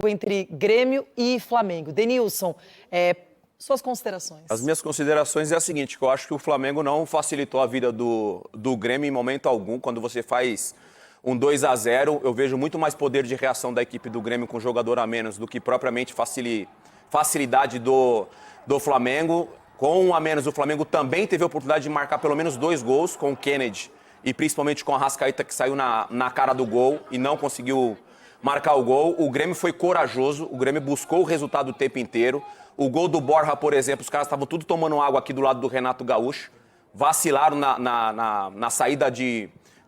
entre Grêmio e Flamengo. Denilson, suas considerações. As minhas considerações é a seguinte, que eu acho que o Flamengo não facilitou a vida do Grêmio em momento algum. Quando você faz um 2-0, eu vejo muito mais poder de reação da equipe do Grêmio com jogador a menos do que propriamente facilidade do Flamengo. Com um a menos, o Flamengo também teve a oportunidade de marcar pelo menos 2 gols com o Kennedy e principalmente com a Arrascaeta, que saiu na cara do gol e não conseguiu marcar o gol. O Grêmio foi corajoso, o Grêmio buscou o resultado o tempo inteiro. O gol do Borja, por exemplo, os caras estavam tudo tomando água aqui do lado do Renato Gaúcho. Vacilaram na saída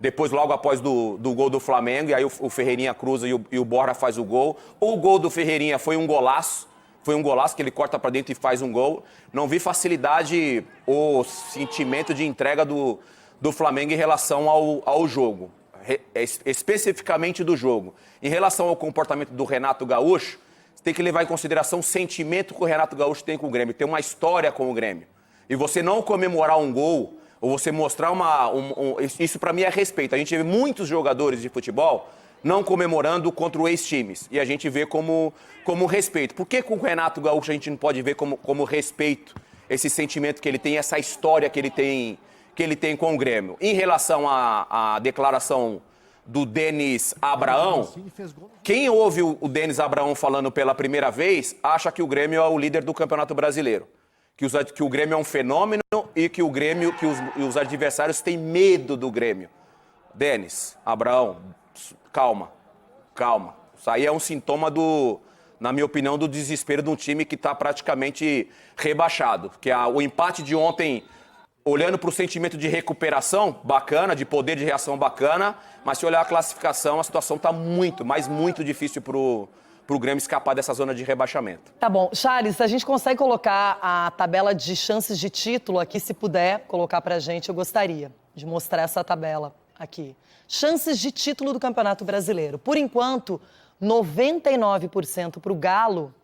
depois, logo após do gol do Flamengo. E aí o Ferreirinha cruza e o Borja faz o gol. O gol do Ferreirinha foi um golaço. Foi um golaço que ele corta para dentro e faz um gol. Não vi facilidade ou sentimento de entrega do Flamengo em relação ao jogo. Especificamente do jogo. Em relação ao comportamento do Renato Gaúcho, você tem que levar em consideração o sentimento que o Renato Gaúcho tem com o Grêmio. Tem uma história com o Grêmio. E você não comemorar um gol, ou você mostrar isso para mim é respeito. A gente vê muitos jogadores de futebol não comemorando contra o ex-times. E a gente vê como respeito. Por que com o Renato Gaúcho a gente não pode ver como respeito esse sentimento que ele tem, essa história que ele tem com o Grêmio? Em relação à declaração do Denis Abraão, quem ouve o Denis Abraão falando pela primeira vez acha que o Grêmio é o líder do Campeonato Brasileiro. Que o Grêmio é um fenômeno e que os adversários têm medo do Grêmio. Denis Abraão, calma. Isso aí é um sintoma na minha opinião, do desespero de um time que está praticamente rebaixado. Porque o empate de ontem, olhando para o sentimento de recuperação, bacana, de poder de reação bacana, mas se olhar a classificação, a situação está muito, mas muito difícil para o Grêmio escapar dessa zona de rebaixamento. Tá bom. Charles, a gente consegue colocar a tabela de chances de título aqui, se puder colocar pra gente, eu gostaria de mostrar essa tabela aqui. Chances de título do Campeonato Brasileiro. Por enquanto, 99% para o Galo,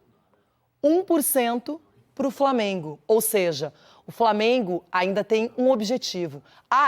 1% para o Flamengo. Ou seja, o Flamengo ainda tem um objetivo.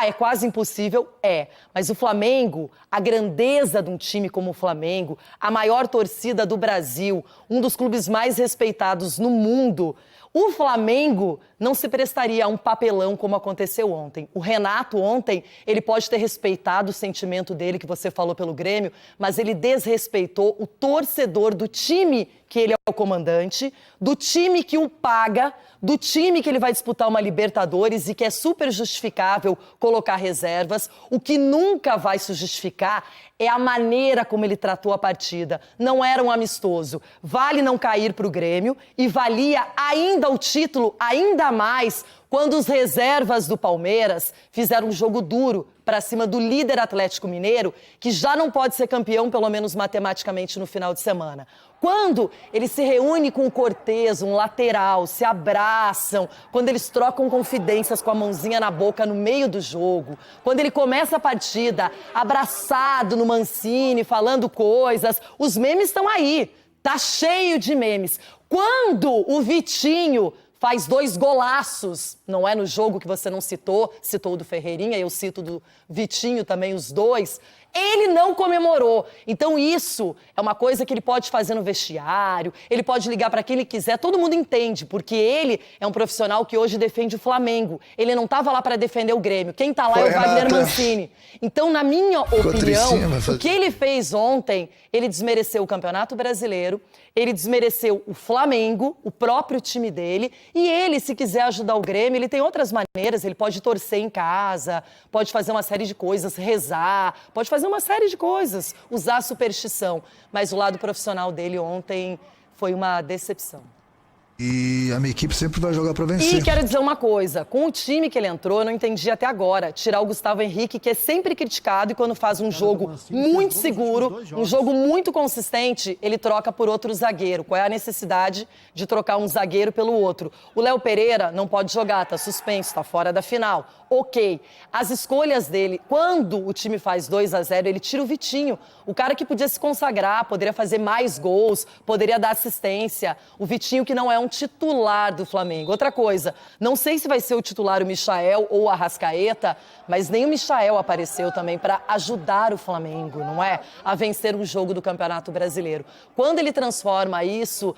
É quase impossível? É. Mas o Flamengo, a grandeza de um time como o Flamengo, a maior torcida do Brasil, um dos clubes mais respeitados no mundo, o Flamengo não se prestaria a um papelão como aconteceu ontem. O Renato ontem, ele pode ter respeitado o sentimento dele, que você falou pelo Grêmio, mas ele desrespeitou o torcedor do time que ele é o comandante, do time que o paga, do time que ele vai disputar uma Libertadores e que é super justificável colocar reservas. O que nunca vai se justificar é a maneira como ele tratou a partida. Não era um amistoso. Vale não cair para o Grêmio e valia ainda o título, ainda mais, quando os reservas do Palmeiras fizeram um jogo duro para cima do líder Atlético Mineiro, que já não pode ser campeão, pelo menos matematicamente, no final de semana. Quando ele se reúne com o Cortez, um lateral, se abraçam, quando eles trocam confidências com a mãozinha na boca no meio do jogo, quando ele começa a partida abraçado no Mancini, falando coisas, os memes estão aí, tá cheio de memes. Quando o Vitinho faz 2 golaços, não é no jogo que você não citou o do Ferreirinha, eu cito do Vitinho também, os 2, ele não comemorou. Então isso é uma coisa que ele pode fazer no vestiário, ele pode ligar para quem ele quiser, todo mundo entende, porque ele é um profissional que hoje defende o Flamengo. Ele não estava lá para defender o Grêmio, quem está lá é o Wagner Mancini. Então, na minha opinião, o que ele fez ontem, ele desmereceu o Campeonato Brasileiro, ele desmereceu o Flamengo, o próprio time dele, e ele, se quiser ajudar o Grêmio, ele tem outras maneiras, ele pode torcer em casa, pode fazer uma série de coisas, rezar, pode fazer uma série de coisas, usar a superstição. Mas o lado profissional dele ontem foi uma decepção. E a minha equipe sempre vai jogar para vencer. E quero dizer uma coisa, com o time que ele entrou, eu não entendi até agora, tirar o Gustavo Henrique, que é sempre criticado, e quando faz um jogo muito seguro, um jogo muito consistente, ele troca por outro zagueiro. Qual é a necessidade de trocar um zagueiro pelo outro? O Léo Pereira não pode jogar, tá suspenso, tá fora da final. Ok. As escolhas dele, quando o time faz 2-0, ele tira o Vitinho, o cara que podia se consagrar, poderia fazer mais gols, poderia dar assistência. O Vitinho, que não é um titular do Flamengo. Outra coisa, não sei se vai ser o titular o Michael ou o Arrascaeta, mas nem o Michael apareceu também para ajudar o Flamengo, não é? A vencer um jogo do Campeonato Brasileiro. Quando ele transforma isso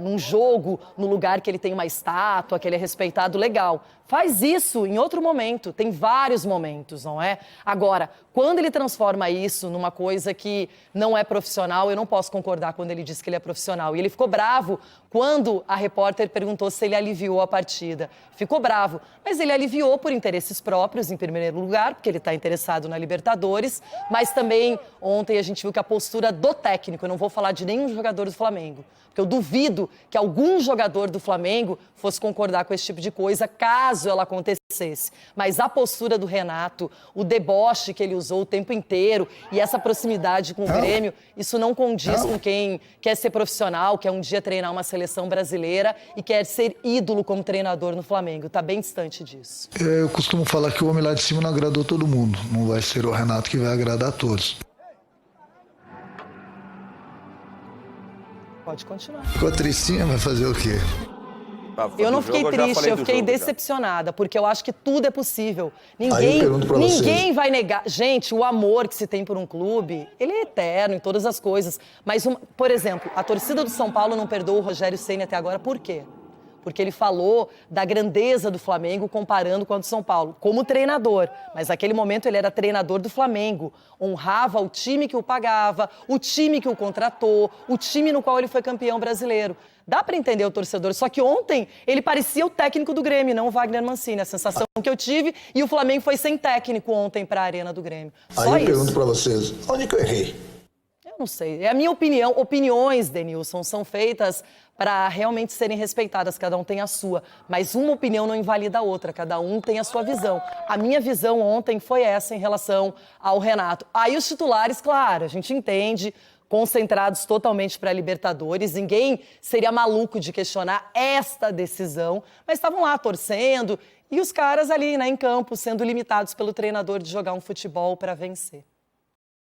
num jogo, no lugar que ele tem uma estátua, que ele é respeitado, legal. Faz isso em outro momento, tem vários momentos, não é? Agora, quando ele transforma isso numa coisa que não é profissional, eu não posso concordar quando ele diz que ele é profissional. E ele ficou bravo quando a repórter perguntou se ele aliviou a partida. Ficou bravo, mas ele aliviou por interesses próprios, em primeiro lugar, porque ele está interessado na Libertadores, mas também ontem a gente viu que a postura do técnico, eu não vou falar de nenhum jogador do Flamengo, porque eu duvido que algum jogador do Flamengo fosse concordar com esse tipo de coisa, caso ela acontecesse. Mas a postura do Renato, o deboche que ele usou o tempo inteiro e essa proximidade com o Grêmio, isso não condiz com quem quer ser profissional, quer um dia treinar uma seleção brasileira e quer ser ídolo como treinador no Flamengo. Está bem distante disso. Eu costumo falar que o homem lá de cima não agradou todo mundo. Não vai ser o Renato que vai agradar a todos. Pode continuar. Ficou tristinha, vai fazer o quê? Eu não fiquei triste, eu fiquei decepcionada, porque eu acho que tudo é possível. Ninguém vai negar. Gente, o amor que se tem por um clube, ele é eterno em todas as coisas. Mas, por exemplo, a torcida do São Paulo não perdoou o Rogério Ceni até agora, por quê? Porque ele falou da grandeza do Flamengo comparando com a do São Paulo, como treinador. Mas naquele momento ele era treinador do Flamengo, honrava o time que o pagava, o time que o contratou, o time no qual ele foi campeão brasileiro. Dá para entender o torcedor, só que ontem ele parecia o técnico do Grêmio, não o Wagner Mancini. A sensação que eu tive, e o Flamengo foi sem técnico ontem para a Arena do Grêmio. Só Aí eu isso. pergunto para vocês, onde que eu errei? Eu não sei. É a minha opinião. Opiniões, Denilson, são feitas para realmente serem respeitadas. Cada um tem a sua. Mas uma opinião não invalida a outra. Cada um tem a sua visão. A minha visão ontem foi essa em relação ao Renato. Aí os titulares, claro, a gente entende, concentrados totalmente para a Libertadores. Ninguém seria maluco de questionar esta decisão. Mas estavam lá torcendo. E os caras ali, né, em campo, sendo limitados pelo treinador de jogar um futebol para vencer.